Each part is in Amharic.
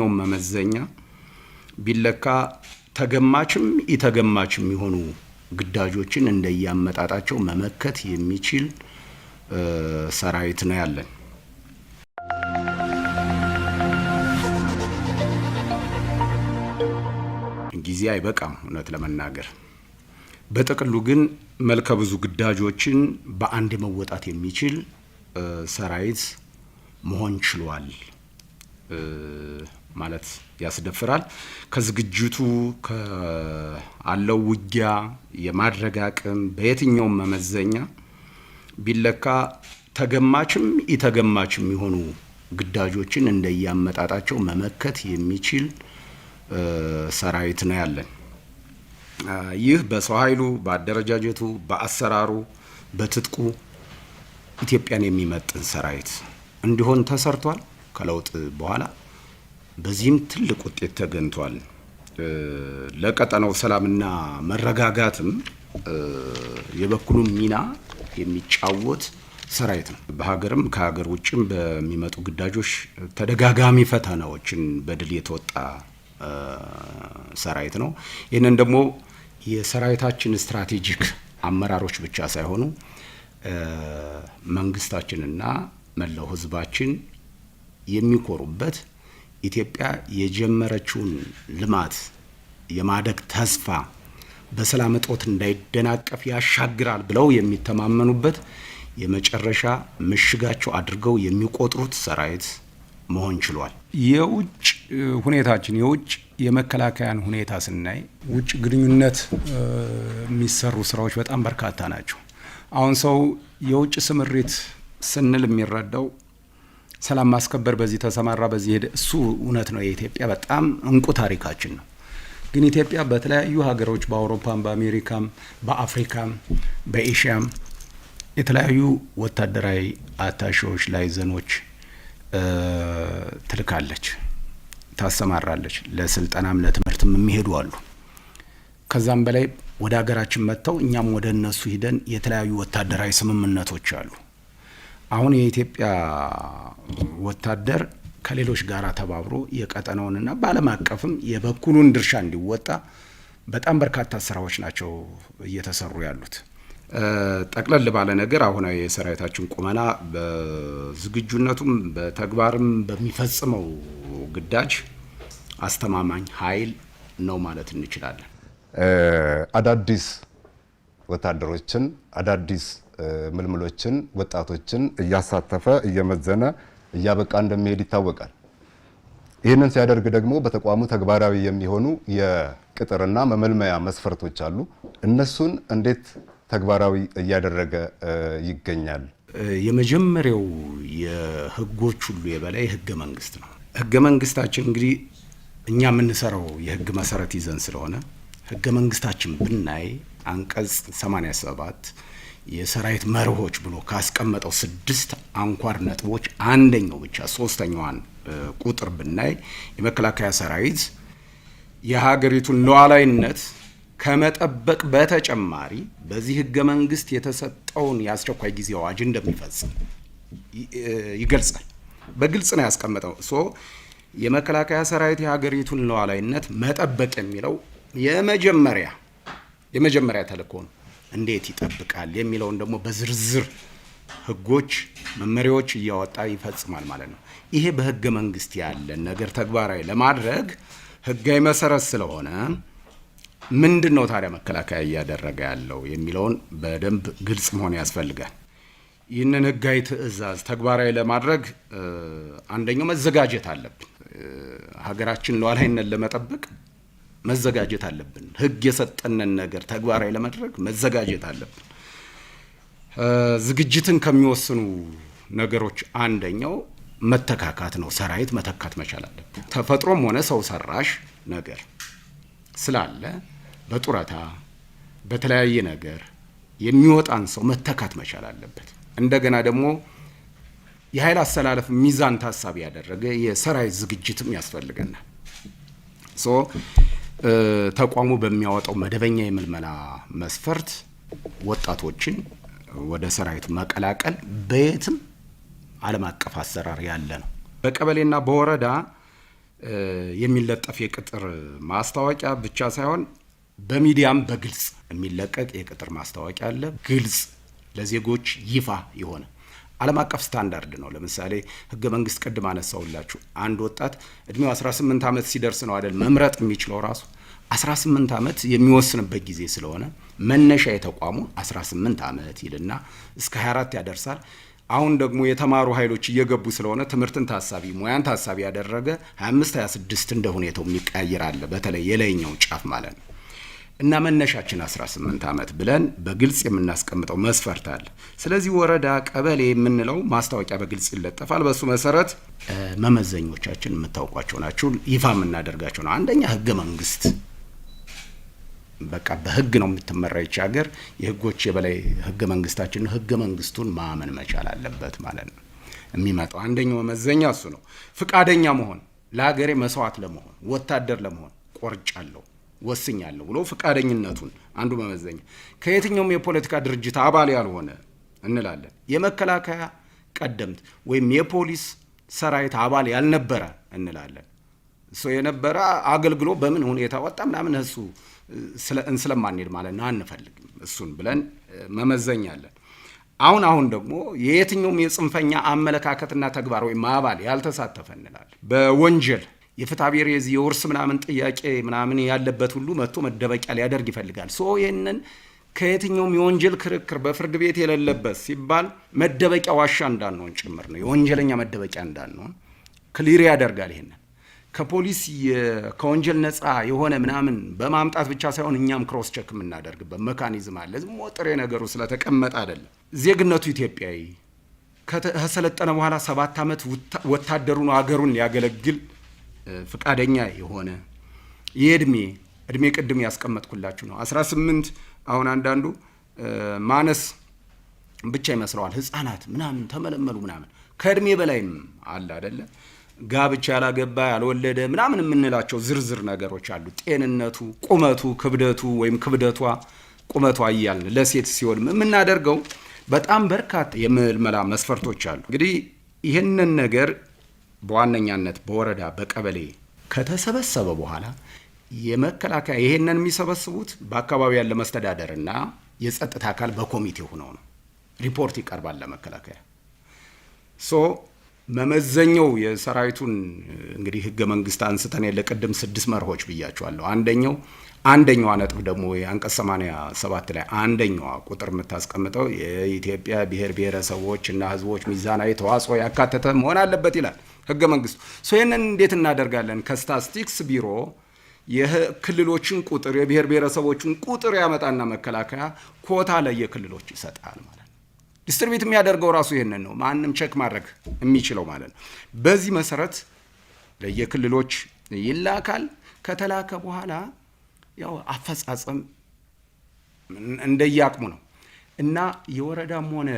በየትኛው መመዘኛ ቢለካ ተገማችም ኢተገማችም የሆኑ ግዳጆችን እንደያመጣጣቸው መመከት የሚችል ሰራዊት ነው ያለን። ጊዜ አይበቃም እውነት ለመናገር። በጥቅሉ ግን መልከ ብዙ ግዳጆችን በአንድ መወጣት የሚችል ሰራዊት መሆን ችሏል ማለት ያስደፍራል። ከዝግጅቱ ካለው ውጊያ የማድረግ አቅም በየትኛው መመዘኛ ቢለካ ተገማችም ኢተገማችም የሆኑ ግዳጆችን እንደያመጣጣቸው መመከት የሚችል ሰራዊት ነው ያለን። ይህ በሰው ኃይሉ፣ በአደረጃጀቱ፣ በአሰራሩ፣ በትጥቁ ኢትዮጵያን የሚመጥን ሰራዊት እንዲሆን ተሰርቷል ከለውጥ በኋላ። በዚህም ትልቅ ውጤት ተገኝቷል። ለቀጠናው ሰላምና መረጋጋትም የበኩሉን ሚና የሚጫወት ሰራዊት ነው። በሀገርም ከሀገር ውጭም በሚመጡ ግዳጆች ተደጋጋሚ ፈተናዎችን በድል የተወጣ ሰራዊት ነው። ይህንን ደግሞ የሰራዊታችን ስትራቴጂክ አመራሮች ብቻ ሳይሆኑ መንግስታችንና መላው ህዝባችን የሚኮሩበት ኢትዮጵያ የጀመረችውን ልማት የማደግ ተስፋ በሰላም እጦት እንዳይደናቀፍ ያሻግራል ብለው የሚተማመኑበት የመጨረሻ ምሽጋቸው አድርገው የሚቆጥሩት ሰራዊት መሆን ችሏል። የውጭ ሁኔታችን የውጭ የመከላከያን ሁኔታ ስናይ ውጭ ግንኙነት የሚሰሩ ስራዎች በጣም በርካታ ናቸው። አሁን ሰው የውጭ ስምሪት ስንል የሚረዳው ሰላም ማስከበር፣ በዚህ ተሰማራ፣ በዚህ ሄደ፣ እሱ እውነት ነው። የኢትዮጵያ በጣም እንቁ ታሪካችን ነው። ግን ኢትዮጵያ በተለያዩ ሀገሮች በአውሮፓም፣ በአሜሪካም፣ በአፍሪካም፣ በኤሽያም የተለያዩ ወታደራዊ አታሼዎች ላይዘኖች ትልካለች፣ ታሰማራለች። ለስልጠናም ለትምህርትም የሚሄዱ አሉ። ከዛም በላይ ወደ ሀገራችን መጥተው እኛም ወደ እነሱ ሂደን የተለያዩ ወታደራዊ ስምምነቶች አሉ። አሁን የኢትዮጵያ ወታደር ከሌሎች ጋር ተባብሮ የቀጠናውንና በዓለም አቀፍም የበኩሉን ድርሻ እንዲወጣ በጣም በርካታ ስራዎች ናቸው እየተሰሩ ያሉት። ጠቅለል ባለ ነገር አሁናዊ የሰራዊታችን ቁመና በዝግጁነቱም በተግባርም በሚፈጽመው ግዳጅ አስተማማኝ ኃይል ነው ማለት እንችላለን። አዳዲስ ወታደሮችን አዳዲስ ምልምሎችን ወጣቶችን እያሳተፈ እየመዘነ እያበቃ እንደሚሄድ ይታወቃል። ይህንን ሲያደርግ ደግሞ በተቋሙ ተግባራዊ የሚሆኑ የቅጥርና መመልመያ መስፈርቶች አሉ። እነሱን እንዴት ተግባራዊ እያደረገ ይገኛል? የመጀመሪያው የህጎች ሁሉ የበላይ ህገ መንግስት ነው። ህገ መንግስታችን እንግዲህ እኛ የምንሰራው የህግ መሰረት ይዘን ስለሆነ ህገ መንግስታችን ብናይ አንቀጽ 87 የሰራዊት መርሆች ብሎ ካስቀመጠው 6 አንኳር ነጥቦች አንደኛው ብቻ 3ኛዋን ቁጥር ብናይ የመከላከያ ሰራዊት የሀገሪቱን ሉዓላዊነት ከመጠበቅ በተጨማሪ በዚህ ህገ መንግስት የተሰጠውን የአስቸኳይ ጊዜ አዋጅ እንደሚፈጽም ይገልጻል። በግልጽ ነው ያስቀመጠው። የመከላከያ ሰራዊት የሀገሪቱን ሉዓላዊነት መጠበቅ የሚለው የመጀመሪያ ተልእኮ ነው። እንዴት ይጠብቃል የሚለውን ደግሞ በዝርዝር ህጎች፣ መመሪያዎች እያወጣ ይፈጽማል ማለት ነው። ይሄ በህገ መንግስት ያለን ነገር ተግባራዊ ለማድረግ ህጋዊ መሰረት ስለሆነ ምንድን ነው ታዲያ መከላከያ እያደረገ ያለው የሚለውን በደንብ ግልጽ መሆን ያስፈልጋል። ይህንን ህጋዊ ትዕዛዝ ተግባራዊ ለማድረግ አንደኛው መዘጋጀት አለብን። ሀገራችን ሉዓላዊነት ለመጠበቅ መዘጋጀት አለብን። ህግ የሰጠንን ነገር ተግባራዊ ለማድረግ መዘጋጀት አለብን። ዝግጅትን ከሚወስኑ ነገሮች አንደኛው መተካካት ነው። ሰራዊት መተካት መቻል አለብን። ተፈጥሮም ሆነ ሰው ሰራሽ ነገር ስላለ በጡረታ በተለያየ ነገር የሚወጣን ሰው መተካት መቻል አለበት። እንደገና ደግሞ የኃይል አሰላለፍ ሚዛን ታሳቢ ያደረገ የሰራዊት ዝግጅትም ያስፈልገናል። ተቋሙ በሚያወጣው መደበኛ የምልመላ መስፈርት ወጣቶችን ወደ ሰራዊቱ መቀላቀል በየትም ዓለም አቀፍ አሰራር ያለ ነው። በቀበሌና በወረዳ የሚለጠፍ የቅጥር ማስታወቂያ ብቻ ሳይሆን በሚዲያም በግልጽ የሚለቀቅ የቅጥር ማስታወቂያ አለ። ግልጽ ለዜጎች ይፋ የሆነ ዓለም አቀፍ ስታንዳርድ ነው። ለምሳሌ ህገ መንግስት ቅድም አነሳውላችሁ። አንድ ወጣት እድሜው 18 ዓመት ሲደርስ ነው አይደል መምረጥ የሚችለው። ራሱ 18 ዓመት የሚወስንበት ጊዜ ስለሆነ መነሻ የተቋሙ 18 ዓመት ይልና እስከ 24 ያደርሳል። አሁን ደግሞ የተማሩ ኃይሎች እየገቡ ስለሆነ ትምህርትን ታሳቢ ሙያን ታሳቢ ያደረገ 25 26 እንደ ሁኔታው የሚቀያየር አለ። በተለይ የላይኛው ጫፍ ማለት ነው። እና መነሻችን 18 ዓመት ብለን በግልጽ የምናስቀምጠው መስፈርት አለ። ስለዚህ ወረዳ፣ ቀበሌ የምንለው ማስታወቂያ በግልጽ ይለጠፋል። በሱ መሰረት መመዘኞቻችን የምታውቋቸው ናቸው፣ ይፋ የምናደርጋቸው ነው። አንደኛ ህገ መንግስት፣ በቃ በህግ ነው የምትመራ ይች ሀገር። የህጎች የበላይ ህገ መንግስታችን ነው። ህገ መንግስቱን ማመን መቻል አለበት ማለት ነው። የሚመጣው አንደኛው መመዘኛ እሱ ነው። ፍቃደኛ መሆን፣ ለሀገሬ መስዋዕት ለመሆን ወታደር ለመሆን ቆርጫለሁ ወስኛለሁ ብሎ ፍቃደኝነቱን አንዱ መመዘኛ። ከየትኛውም የፖለቲካ ድርጅት አባል ያልሆነ እንላለን። የመከላከያ ቀደምት ወይም የፖሊስ ሰራዊት አባል ያልነበረ እንላለን። እሱ የነበረ አገልግሎ በምን ሁኔታ ወጣ ምናምን እሱ ስለማንሄድ ማለት ነው አንፈልግም እሱን ብለን መመዘኛለን። አሁን ደግሞ የየትኛውም የጽንፈኛ አመለካከትና ተግባር ወይም አባል ያልተሳተፈ እንላለን። በወንጀል የፍትሐብሔር የዚህ የውርስ ምናምን ጥያቄ ምናምን ያለበት ሁሉ መጥቶ መደበቂያ ሊያደርግ ይፈልጋል። ይህንን ከየትኛውም የወንጀል ክርክር በፍርድ ቤት የሌለበት ሲባል መደበቂያ ዋሻ እንዳንሆን ጭምር ነው። የወንጀለኛ መደበቂያ እንዳንሆን ክሊር ያደርጋል። ይሄንን ከፖሊስ ከወንጀል ነፃ የሆነ ምናምን በማምጣት ብቻ ሳይሆን እኛም ክሮስ ቼክ የምናደርግበት መካኒዝም አለ። ዝም ጥሬ ነገሩ ስለተቀመጠ አይደለም። ዜግነቱ ኢትዮጵያዊ ከተሰለጠነ በኋላ 7 ዓመት ወታደሩ ነው አገሩን ሊያገለግል ፍቃደኛ የሆነ የእድሜ ቅድም ያስቀመጥኩላችሁ ነው 18። አሁን አንዳንዱ ማነስ ብቻ ይመስለዋል። ህፃናት ምናምን ተመለመሉ ምናምን ከእድሜ በላይም አለ አይደለ? ጋብቻ ያላገባ ያልወለደ ምናምን የምንላቸው ዝርዝር ነገሮች አሉ። ጤንነቱ፣ ቁመቱ፣ ክብደቱ ወይም ክብደቷ ቁመቷ እያልን ለሴት ሲሆን የምናደርገው በጣም በርካታ የምልመላ መስፈርቶች አሉ። እንግዲህ ይህንን ነገር በዋነኛነት በወረዳ በቀበሌ ከተሰበሰበ በኋላ የመከላከያ ይሄንን የሚሰበስቡት በአካባቢ ያለ መስተዳደርና የጸጥታ አካል በኮሚቴ ሆነው ነው። ሪፖርት ይቀርባል ለመከላከያ። መመዘኛው የሰራዊቱን እንግዲህ ህገ መንግስት አንስተን ቅድም 6 መርሆች ብያቸዋለሁ። አንደኛዋ ነጥብ ደግሞ አንቀጽ 87 ላይ አንደኛዋ ቁጥር የምታስቀምጠው የኢትዮጵያ ብሔር ብሔረሰቦች እና ህዝቦች ሚዛናዊ ተዋጽኦ ያካተተ መሆን አለበት ይላል ህገ መንግስቱ። ይህንን እንዴት እናደርጋለን? ከስታቲስቲክስ ቢሮ የክልሎችን ቁጥር የብሔር ብሔረሰቦችን ቁጥር ያመጣና መከላከያ ኮታ ላይ የክልሎች ይሰጣል ማለት ነው። ዲስትሪቢዩት የሚያደርገው ራሱ ይሄንን ነው፣ ማንም ቼክ ማድረግ የሚችለው ማለት ነው። በዚህ መሰረት ለየክልሎች ይላካል። ከተላከ በኋላ ያው አፈጻጸም እንደያቅሙ ነው እና የወረዳም ሆነ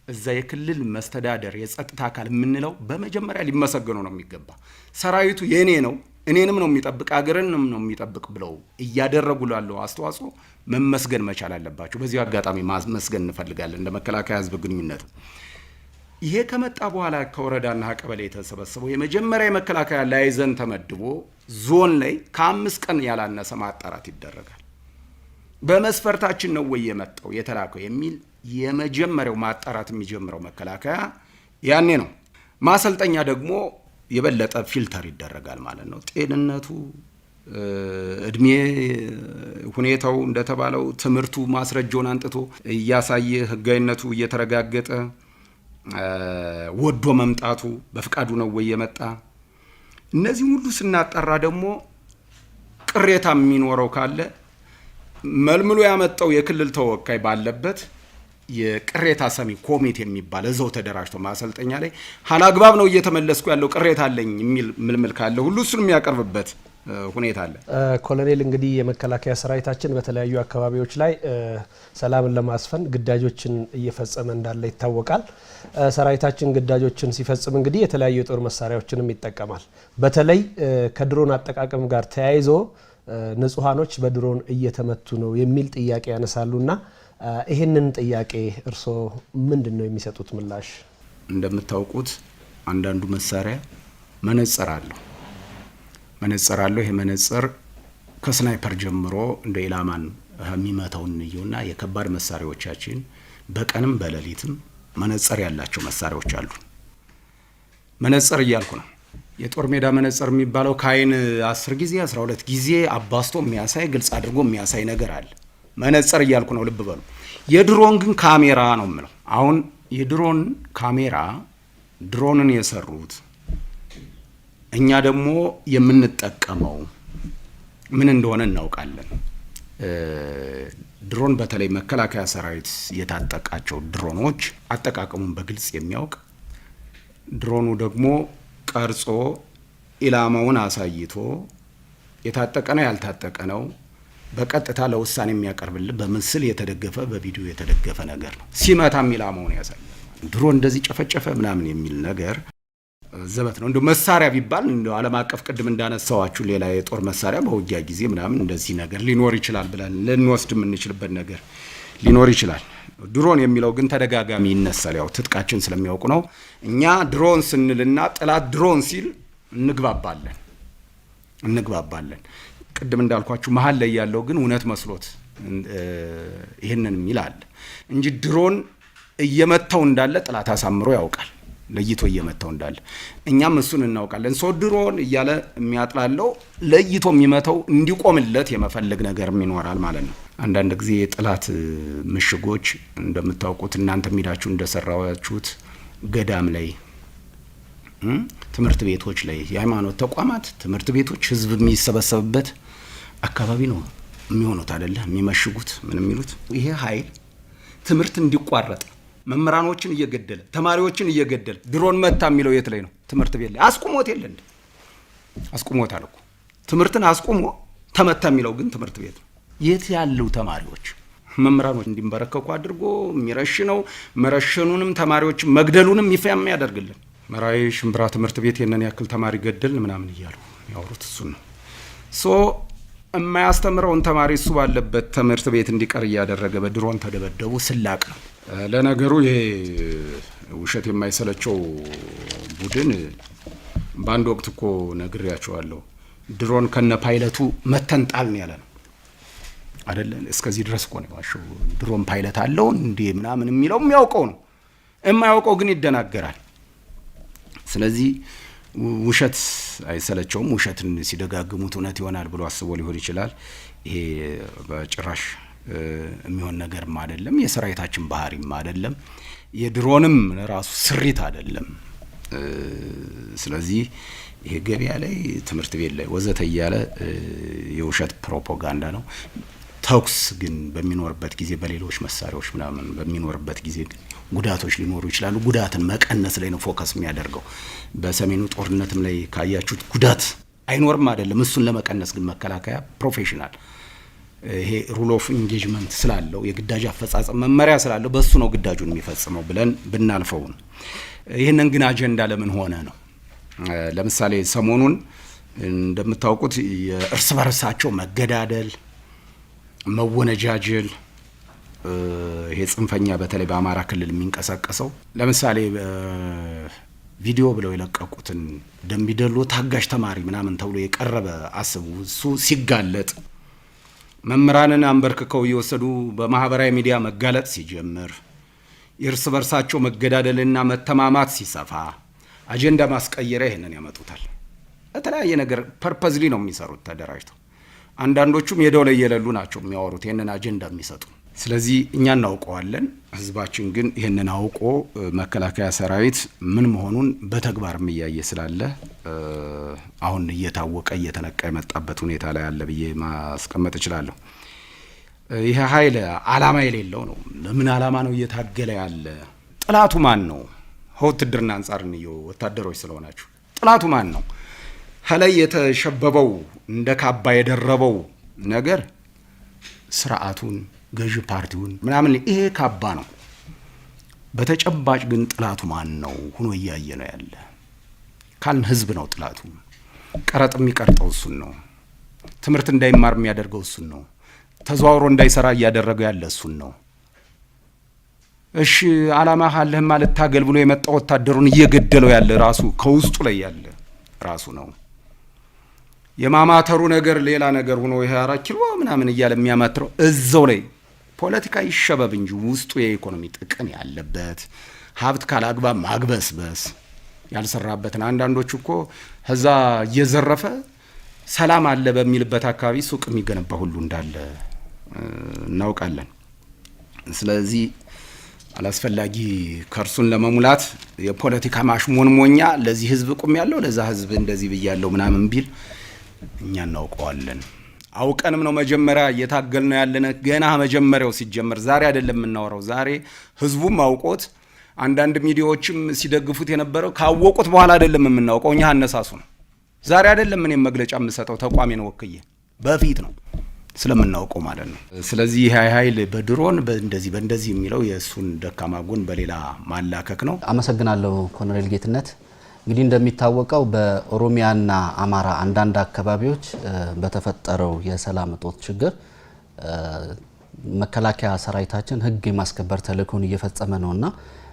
እዛ የክልል መስተዳደር የጸጥታ አካል የምንለው በመጀመሪያ ሊመሰገኑ ነው የሚገባ። ሰራዊቱ የኔ ነው እኔንም ነው የሚጠብቅ አገርንም ነው የሚጠብቅ ብለው እያደረጉ ላለው አስተዋጽኦ መመስገን መቻል አለባቸው። በዚህ አጋጣሚ ማመስገን እንፈልጋለን እንደ መከላከያ ህዝብ ግንኙነት። ይሄ ከመጣ በኋላ ከወረዳና ቀበሌ የተሰበሰበው የመጀመሪያ የመከላከያ ላይዘን ተመድቦ ዞን ላይ ከ5 ቀን ያላነሰ ማጣራት ይደረጋል። በመስፈርታችን ነው ወይ የመጣው የተላከው የሚል የመጀመሪያው ማጣራት የሚጀምረው መከላከያ ያኔ ነው። ማሰልጠኛ ደግሞ የበለጠ ፊልተር ይደረጋል ማለት ነው። ጤንነቱ፣ እድሜ ሁኔታው እንደተባለው ትምህርቱ ማስረጃውን አንጥቶ እያሳየ ህጋዊነቱ እየተረጋገጠ ወዶ መምጣቱ በፍቃዱ ነው ወይ የመጣ። እነዚህ ሁሉ ስናጠራ ደግሞ ቅሬታ የሚኖረው ካለ መልምሎ ያመጣው የክልል ተወካይ ባለበት የቅሬታ ሰሚ ኮሚቴ የሚባል እዛው ተደራጅቶ ማሰልጠኛ ላይ ሀላግባብ ነው እየተመለስኩ ያለው ቅሬታ አለኝ የሚል ምልምል ካለ ሁሉ እሱን የሚያቀርብበት ሁኔታ አለ። ኮሎኔል እንግዲህ የመከላከያ ሰራዊታችን በተለያዩ አካባቢዎች ላይ ሰላምን ለማስፈን ግዳጆችን እየፈጸመ እንዳለ ይታወቃል። ሰራዊታችን ግዳጆችን ሲፈጽም እንግዲህ የተለያዩ የጦር መሳሪያዎችንም ይጠቀማል። በተለይ ከድሮን አጠቃቀም ጋር ተያይዞ ንጹሃኖች በድሮን እየተመቱ ነው የሚል ጥያቄ ያነሳሉና ይሄንን ጥያቄ እርስዎ ምንድነው የሚሰጡት ምላሽ? እንደምታውቁት አንዳንዱ መሳሪያ መነጽር አለው። መነጽር አለው። ይሄ መነጽር ከስናይፐር ጀምሮ እንደ ኢላማን የሚመታውን ንየውና የከባድ መሳሪያዎቻችን በቀንም በሌሊትም መነጽር ያላቸው መሳሪያዎች አሉ። መነጽር እያልኩ ነው። የጦር ሜዳ መነጽር የሚባለው ከአይን 10 ጊዜ 12 ጊዜ አባስቶ የሚያሳይ ግልጽ አድርጎ የሚያሳይ ነገር አለ። መነጽር እያልኩ ነው፣ ልብ በሉ። የድሮን ግን ካሜራ ነው የምለው። አሁን የድሮን ካሜራ ድሮንን የሰሩት እኛ ደግሞ የምንጠቀመው ምን እንደሆነ እናውቃለን። ድሮን በተለይ መከላከያ ሰራዊት የታጠቃቸው ድሮኖች አጠቃቀሙን በግልጽ የሚያውቅ ድሮኑ ደግሞ ቀርጾ ኢላማውን አሳይቶ የታጠቀ ነው ያልታጠቀ ነው በቀጥታ ለውሳኔ የሚያቀርብልን በምስል የተደገፈ በቪዲዮ የተደገፈ ነገር ነው። ሲመታም ኢላማውን ያሳያል። ድሮን እንደዚህ ጨፈጨፈ ምናምን የሚል ነገር ዘበት ነው። እንደ መሳሪያ ቢባል እንደ ዓለም አቀፍ ቅድም እንዳነሳዋችሁ ሌላ የጦር መሳሪያ በውጊያ ጊዜ ምናምን እንደዚህ ነገር ሊኖር ይችላል ብለን ልንወስድ የምንችልበት ነገር ሊኖር ይችላል። ድሮን የሚለው ግን ተደጋጋሚ ይነሳል። ያው ትጥቃችን ስለሚያውቁ ነው። እኛ ድሮን ስንልና ጠላት ድሮን ሲል እንግባባለን። ቅድም እንዳልኳችሁ መሀል ላይ ያለው ግን እውነት መስሎት ይህንን የሚል አለ እንጂ ድሮን እየመታው እንዳለ ጠላት አሳምሮ ያውቃል፣ ለይቶ እየመታው እንዳለ እኛም እሱን እናውቃለን። ሰው ድሮን እያለ የሚያጥላለው ለይቶ የሚመታው እንዲቆምለት የመፈለግ ነገርም ይኖራል ማለት ነው። አንዳንድ ጊዜ የጠላት ምሽጎች እንደምታውቁት እናንተ ሄዳችሁ እንደሰራችሁት ገዳም ላይ፣ ትምህርት ቤቶች ላይ፣ የሃይማኖት ተቋማት ትምህርት ቤቶች ህዝብ የሚሰበሰብበት አካባቢ ነው የሚሆኑት አይደለ? የሚመሽጉት ምን የሚሉት ይሄ ኃይል ትምህርት እንዲቋረጥ መምህራኖችን እየገደለ ተማሪዎችን እየገደለ ድሮን መታ የሚለው የት ላይ ነው? ትምህርት ቤት ላይ አስቁሞት የለ እንዴ? አስቁሞታል እኮ ትምህርትን አስቁሞ ተመታ የሚለው ግን ትምህርት ቤት ነው። የት ያሉ ተማሪዎች መምህራኖች እንዲንበረከኩ አድርጎ የሚረሽነው መረሸኑንም ተማሪዎች መግደሉንም ይፋ የሚያደርግልን መራዊ ሽምብራ ትምህርት ቤት የነን ያክል ተማሪ ገደልን ምናምን እያሉ ያወሩት እሱን ነው። ሶ የማያስተምረውን ተማሪ እሱ ባለበት ትምህርት ቤት እንዲቀር እያደረገ በድሮን ተደበደቡ። ስላቅ ነው። ለነገሩ ይሄ ውሸት የማይሰለቸው ቡድን በአንድ ወቅት እኮ ነግሬያቸዋለሁ። ድሮን ከነ ፓይለቱ መተንጣል ነው ያለ ነው አይደለ? እስከዚህ ድረስ እኮ ነው ዋሸው። ድሮን ፓይለት አለው እንዴ ምናምን የሚለው የሚያውቀው ነው። የማያውቀው ግን ይደናገራል። ስለዚህ ውሸት አይሰለቸውም። ውሸትን ሲደጋግሙት እውነት ይሆናል ብሎ አስቦ ሊሆን ይችላል። ይሄ በጭራሽ የሚሆን ነገርም አይደለም። የሰራዊታችን ባህሪም አይደለም። የድሮንም ራሱ ስሪት አይደለም። ስለዚህ ይሄ ገበያ ላይ ትምህርት ቤት ላይ ወዘተ እያለ የውሸት ፕሮፓጋንዳ ነው። ተኩስ ግን በሚኖርበት ጊዜ በሌሎች መሳሪያዎች ምናምን በሚኖርበት ጊዜ ግን ጉዳቶች ሊኖሩ ይችላሉ። ጉዳትን መቀነስ ላይ ነው ፎከስ የሚያደርገው። በሰሜኑ ጦርነትም ላይ ካያችሁት ጉዳት አይኖርም አይደለም። እሱን ለመቀነስ ግን መከላከያ ፕሮፌሽናል ይሄ ሩል ኦፍ ኢንጌጅመንት ስላለው የግዳጅ አፈጻጸም መመሪያ ስላለው በሱ ነው ግዳጁን የሚፈጽመው ብለን ብናልፈው ነው። ይህንን ግን አጀንዳ ለምን ሆነ ነው። ለምሳሌ ሰሞኑን እንደምታውቁት የእርስ በርሳቸው መገዳደል፣ መወነጃጀል ይሄ ጽንፈኛ በተለይ በአማራ ክልል የሚንቀሳቀሰው ለምሳሌ ቪዲዮ ብለው የለቀቁትን ደምቢዶሎ ታጋሽ ተማሪ ምናምን ተብሎ የቀረበ አስቡ። እሱ ሲጋለጥ መምህራንን አንበርክከው እየወሰዱ በማህበራዊ ሚዲያ መጋለጥ ሲጀምር የእርስ በርሳቸው መገዳደልና መተማማት ሲሰፋ አጀንዳ ማስቀየሪያ ይሄንን ያመጡታል። በተለያየ ነገር ፐርፐዝሊ ነው የሚሰሩት ተደራጅተው። አንዳንዶቹም ሄደው ላይ የሌሉ ናቸው የሚያወሩት ይሄንን አጀንዳ የሚሰጡ። ስለዚህ እኛ እናውቀዋለን። ህዝባችን ግን ይሄንን አውቆ መከላከያ ሰራዊት ምን መሆኑን በተግባርም እያየ ስላለ አሁን እየታወቀ እየተነቃ የመጣበት ሁኔታ ላይ አለ ብዬ ማስቀመጥ እችላለሁ። ይሄ ኃይል አላማ የሌለው ነው። ለምን አላማ ነው እየታገለ ያለ? ጥላቱ ማን ነው? ከውትድርና አንጻር እንየው፣ ወታደሮች ስለሆናችሁ ጥላቱ ማን ነው? ከላይ የተሸበበው እንደ ካባ የደረበው ነገር ስርዓቱን ገዥ ፓርቲውን ምናምን ይሄ ካባ ነው። በተጨባጭ ግን ጥላቱ ማን ነው ሆኖ እያየ ነው ያለ ካልን ህዝብ ነው ጥላቱ። ቀረጥ የሚቀርጠው እሱን ነው። ትምህርት እንዳይማር የሚያደርገው እሱን ነው። ተዘዋውሮ እንዳይሰራ እያደረገው ያለ እሱን ነው። እሺ አላማ ካለህ ማለት ታገል ብሎ የመጣው ወታደሩን እየገደለው ያለ ራሱ ከውስጡ ላይ ያለ ራሱ ነው። የማማተሩ ነገር ሌላ ነገር ሆኖ ይሄ 4 ኪሎ ምናምን እያለ የሚያማትረው እዛው ላይ ፖለቲካ ይሸበብ እንጂ ውስጡ የኢኮኖሚ ጥቅም ያለበት ሀብት ካላግባብ ማግበስበስ ያልሰራበትን አንዳንዶች እኮ እዛ እየዘረፈ ሰላም አለ በሚልበት አካባቢ ሱቅ የሚገነባ ሁሉ እንዳለ እናውቃለን። ስለዚህ አላስፈላጊ ከርሱን ለመሙላት የፖለቲካ ማሽሞንሞኛ ለዚህ ህዝብ ቁም ያለው ለዛ ህዝብ እንደዚህ ብያለው ምናምን ቢል እኛ እናውቀዋለን። አውቀንም ነው መጀመሪያ እየታገልነው ያለነ ገና መጀመሪያው ሲጀመር ዛሬ አይደለም የምናወራው። ዛሬ ህዝቡም አውቆት አንዳንድ ሚዲያዎችም ሲደግፉት የነበረው ካወቁት በኋላ አይደለም የምናውቀው። እኛ አነሳሱ ነው። ዛሬ አይደለም እኔም መግለጫ የምሰጠው ተቋሜን ወክዬ በፊት ነው ስለምናውቀው ማለት ነው። ስለዚህ ይሄ ኃይል በድሮን በእንደዚህ የሚለው የእሱን ደካማ ጎን በሌላ ማላከክ ነው። አመሰግናለሁ ኮሎኔል ጌትነት። እንግዲህ እንደሚታወቀው በኦሮሚያና አማራ አንዳንድ አካባቢዎች በተፈጠረው የሰላም እጦት ችግር መከላከያ ሰራዊታችን ህግ የማስከበር ተልእኮን እየፈጸመ ነውና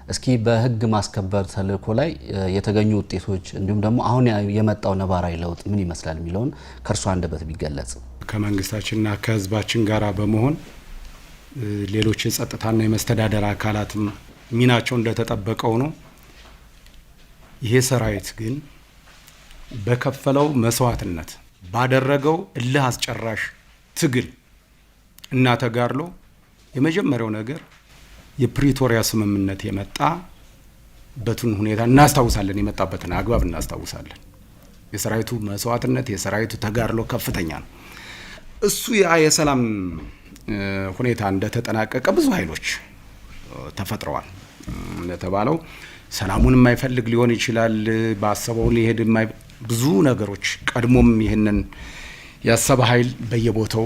እስኪ በህግ ማስከበር ተልእኮ ላይ የተገኙ ውጤቶች እንዲሁም ደግሞ አሁን የመጣው ነባራዊ ለውጥ ምን ይመስላል የሚለውን ከርሱ አንደበት ቢገለጽ። ከመንግስታችንና ከህዝባችን ጋር በመሆን ሌሎች የጸጥታና የመስተዳደር አካላትም ሚናቸው እንደተጠበቀው ነው። ይሄ ሰራዊት ግን በከፈለው መስዋዕትነት ባደረገው እልህ አስጨራሽ ትግል እና ተጋድሎ የመጀመሪያው ነገር የፕሪቶሪያ ስምምነት የመጣበትን ሁኔታ እናስታውሳለን። የመጣበትን አግባብ እናስታውሳለን። የሰራዊቱ መስዋዕትነት የሰራዊቱ ተጋድሎ ከፍተኛ ነው። እሱ የሰላም ሁኔታ እንደተጠናቀቀ ብዙ ኃይሎች ተፈጥረዋል። እንደተባለው ሰላሙን የማይፈልግ ሊሆን ይችላል። ባሰበው ሊሄድ ብዙ ነገሮች ቀድሞም ይህንን ያሰበ ኃይል በየቦታው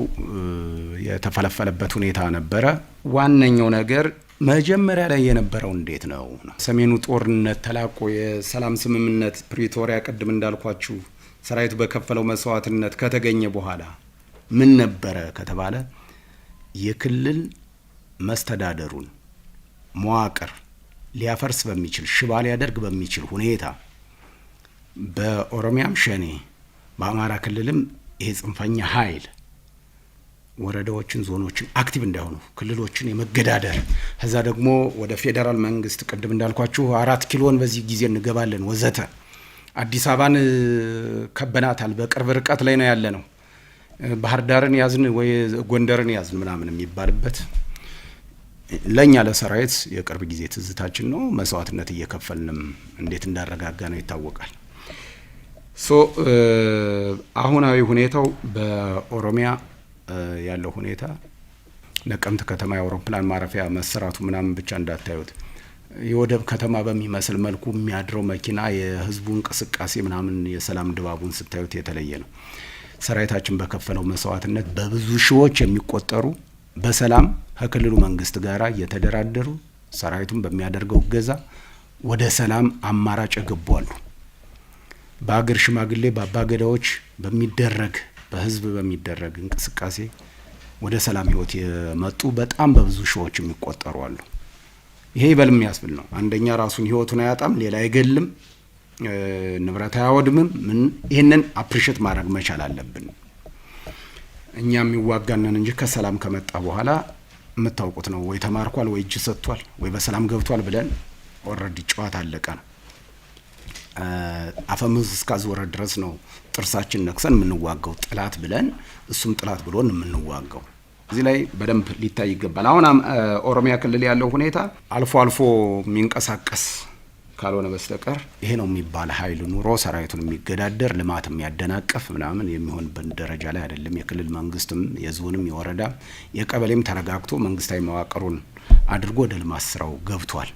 የተፈለፈለበት ሁኔታ ነበረ። ዋነኛው ነገር መጀመሪያ ላይ የነበረው እንዴት ነው ሰሜኑ ጦርነት ተላቆ የሰላም ስምምነት ፕሪቶሪያ ቅድም እንዳልኳችሁ ሰራዊቱ በከፈለው መስዋዕትነት ከተገኘ በኋላ ምን ነበረ ከተባለ የክልል መስተዳደሩን መዋቅር ሊያፈርስ በሚችል ሽባ ሊያደርግ በሚችል ሁኔታ በኦሮሚያም ሸኔ በአማራ ክልልም ይሄ ጽንፈኛ ኃይል ወረዳዎችን ዞኖችን አክቲቭ እንዳይሆኑ ክልሎችን የመገዳደር ከዛ ደግሞ ወደ ፌዴራል መንግስት ቅድም እንዳልኳችሁ 4 ኪሎን በዚህ ጊዜ እንገባለን ወዘተ አዲስ አበባን ከበናታል በቅርብ ርቀት ላይ ነው ያለ ነው ባህር ዳርን ያዝን ወይ ጎንደርን ያዝን ምናምን የሚባልበት ለኛ ለሰራዊት የቅርብ ጊዜ ትዝታችን ነው። መስዋዕትነት እየከፈልንም እንዴት እንዳረጋጋ ነው ይታወቃል። አሁናዊ ሁኔታው በኦሮሚያ ያለው ሁኔታ ነቀምት ከተማ የአውሮፕላን ማረፊያ መሰራቱ ምናምን ብቻ እንዳታዩት የወደብ ከተማ በሚመስል መልኩ የሚያድረው መኪና የህዝቡ እንቅስቃሴ ምናምን የሰላም ድባቡን ስታዩት የተለየ ነው። ሰራዊታችን በከፈለው መስዋዕትነት በብዙ ሺዎች የሚቆጠሩ በሰላም ከክልሉ መንግስት ጋር እየተደራደሩ ሰራዊቱን በሚያደርገው እገዛ ወደ ሰላም አማራጭ ገቧሉ። በአገር ሽማግሌ በአባገዳዎች በሚደረግ በህዝብ በሚደረግ እንቅስቃሴ ወደ ሰላም ህይወት የመጡ በጣም በብዙ ሺዎች የሚቆጠሩ አሉ። ይሄ ይበልም ያስብል ነው። አንደኛ ራሱን ህይወቱን አያጣም፣ ሌላ አይገልም፣ ንብረት አያወድምም። ይሄንን አፕሪሼት ማድረግ መቻል አለብን። እኛ የሚዋጋነን እንጂ ከሰላም ከመጣ በኋላ የምታውቁት ነው። ወይ ተማርኳል፣ ወይ እጅ ሰጥቷል፣ ወይ በሰላም ገብቷል ብለን ኦልሬዲ ጨዋታ አለቀ ነው። አፈሙዝ እስካዞረ ድረስ ነው ጥርሳችን ነክሰን የምንዋጋው ጥላት ብለን እሱም ጥላት ብሎን የምንዋጋው። እዚህ ላይ በደንብ ሊታይ ይገባል። አሁን ኦሮሚያ ክልል ያለው ሁኔታ አልፎ አልፎ የሚንቀሳቀስ ካልሆነ በስተቀር ይሄ ነው የሚባል ኃይል ኑሮ ሰራዊቱን የሚገዳደር ልማት የሚያደናቀፍ ምናምን የሚሆንበት ደረጃ ላይ አይደለም። የክልል መንግስትም የዞንም የወረዳም የቀበሌም ተረጋግቶ መንግስታዊ መዋቅሩን አድርጎ ወደ ልማት ስራው ገብቷል።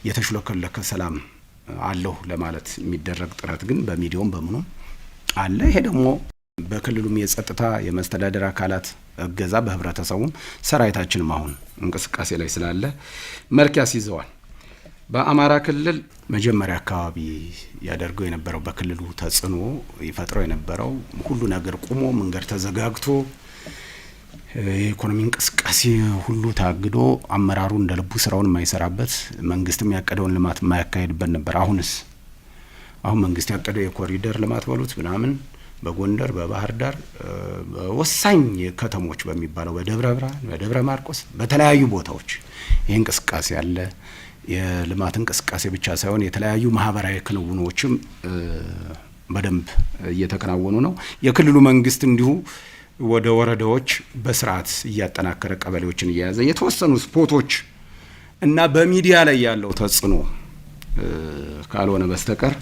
የተሽለከለከ ሰላም አለው ለማለት የሚደረግ ጥረት ግን በሚዲያውም በምኑም አለ። ይሄ ደግሞ በክልሉም የጸጥታ የመስተዳደር አካላት እገዛ በህብረተሰቡም ሰራዊታችንም አሁን እንቅስቃሴ ላይ ስላለ መልክ ያስይዘዋል። በአማራ ክልል መጀመሪያ አካባቢ ያደርገው የነበረው በክልሉ ተጽዕኖ ይፈጥረው የነበረው ሁሉ ነገር ቆሞ መንገድ ተዘጋግቶ የኢኮኖሚ እንቅስቃሴ ሁሉ ታግዶ አመራሩ እንደ ልቡ ስራውን የማይሰራበት መንግስትም ያቀደውን ልማት የማያካሄድበት ነበር። አሁን መንግስት ያቀደው የኮሪደር ልማት በሉት ምናምን በጎንደር፣ በባህር ዳር፣ ወሳኝ ከተሞች በሚባለው በደብረ ብርሃን፣ በደብረ ማርቆስ በተለያዩ ቦታዎች ይህ እንቅስቃሴ አለ። የልማት እንቅስቃሴ ብቻ ሳይሆን የተለያዩ ማህበራዊ ክንውኖችም በደንብ እየተከናወኑ ነው። የክልሉ መንግስት እንዲሁ ወደ ወረዳዎች በስርዓት እያጠናከረ ቀበሌዎችን እየያዘ የተወሰኑ ስፖቶች እና በሚዲያ ላይ ያለው ተጽዕኖ ካልሆነ በስተቀር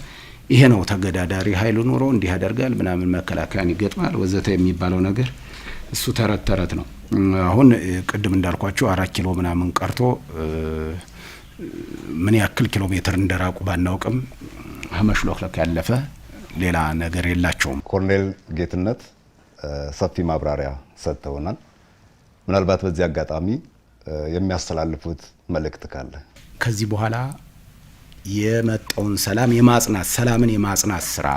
ይሄ ነው ተገዳዳሪ ኃይል ኖሮ እንዲህ ያደርጋል ምናምን መከላከያን ይገጥማል ወዘተ የሚባለው ነገር እሱ ተረት ተረት ነው። አሁን ቅድም እንዳልኳችሁ 4 ኪሎ ምናምን ቀርቶ ምን ያክል ኪሎ ሜትር እንደራቁ ባናውቅም መሽሎክለክ ያለፈ ሌላ ነገር የላቸውም። ኮሎኔል ጌትነት ሰፊ ማብራሪያ ሰጥተውናል። ምናልባት በዚህ አጋጣሚ የሚያስተላልፉት መልእክት ካለ? ከዚህ በኋላ የመጣውን ሰላምን የማጽናት ስራ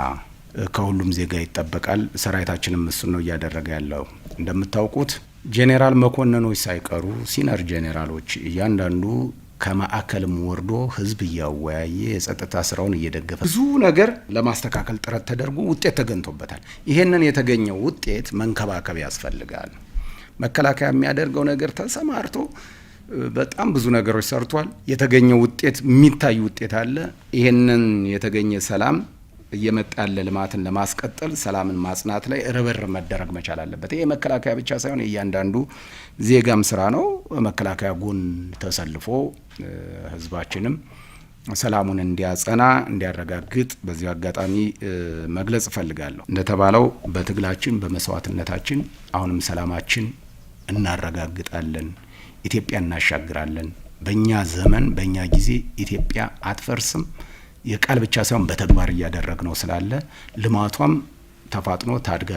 ከሁሉም ዜጋ ይጠበቃል። ሰራዊታችንም እሱን ነው እያደረገ ያለው። እንደምታውቁት ጄኔራል መኮንኖች ሳይቀሩ ሲነር ጄኔራሎች እያንዳንዱ ከማዕከልም ወርዶ ህዝብ እያወያየ የጸጥታ ስራውን እየደገፈ ብዙ ነገር ለማስተካከል ጥረት ተደርጎ ውጤት ተገኝቶበታል። ይሄንን የተገኘው ውጤት መንከባከብ ያስፈልጋል። መከላከያ የሚያደርገው ነገር ተሰማርቶ በጣም ብዙ ነገሮች ሰርቷል። የተገኘው ውጤት የሚታይ ውጤት አለ። ይሄንን የተገኘ ሰላም እየመጣ ያለ ልማትን ለማስቀጠል ሰላምን ማጽናት ላይ ርብርብ መደረግ መቻል አለበት። ይሄ መከላከያ ብቻ ሳይሆን እያንዳንዱ ዜጋም ስራ ነው። መከላከያ ጎን ተሰልፎ ህዝባችንም ሰላሙን እንዲያጸና እንዲያረጋግጥ በዚህ አጋጣሚ መግለጽ እፈልጋለሁ። እንደተባለው በትግላችን በመስዋዕትነታችን አሁንም ሰላማችን እናረጋግጣለን። ኢትዮጵያ እናሻግራለን። በእኛ ዘመን በእኛ ጊዜ ኢትዮጵያ አትፈርስም። የቃል ብቻ ሳይሆን በተግባር እያደረግነው ስላለ ልማቷም ተፋጥኖ ታድጋ